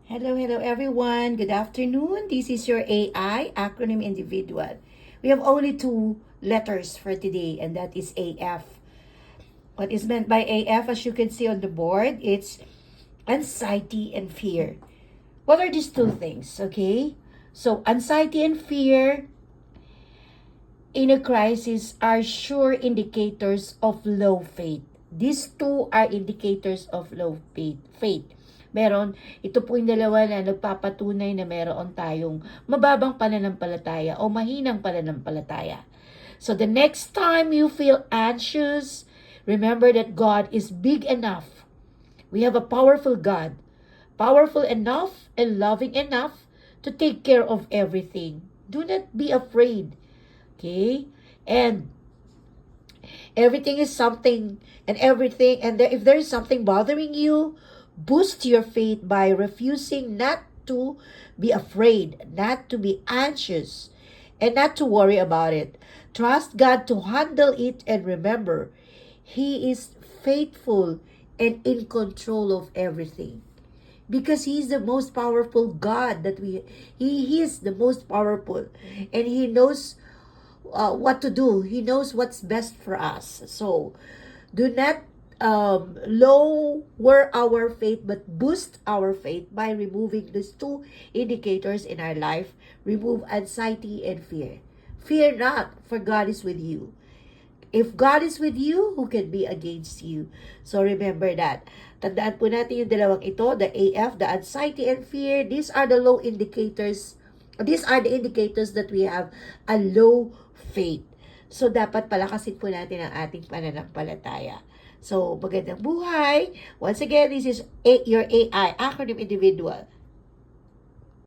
Hello everyone. Good afternoon. This is your AI acronym individual. We have only two letters for today, and that is AF. What is meant by AF, as you can see on the board, it's anxiety and fear. What are these two things? Okay, so anxiety and fear in a crisis are sure indicators of low faith. These two are indicators of low faith. Ito po yung dalawa na nagpapatunay na meron tayong mababang pananampalataya o mahinang pananampalataya. So the next time you feel anxious, remember that God is big enough. We have a powerful God, powerful enough and loving enough to take care of everything. Do not be afraid. Okay? And everything is something and everything, and if there is something bothering you, boost your faith by refusing not to be afraid, not to be anxious, and not to worry about it. Trust God to handle it, and remember, He is faithful and in control of everything. Because He's the most powerful God that He is the most powerful, and He knows what to do. He knows what's best for us. So, do not lower our faith, but boost our faith by removing these two indicators in our life. Remove anxiety and fear. Fear not, for God is with you. If God is with you, who can be against you? So remember that. Tandaan po natin yung dalawang ito, the AF, the anxiety and fear. These are the low indicators. These are the indicators that we have a low faith. So dapat palakasin po natin ang ating pananampalataya. So magandang buhay. Once again, this is your AI, acronym individual.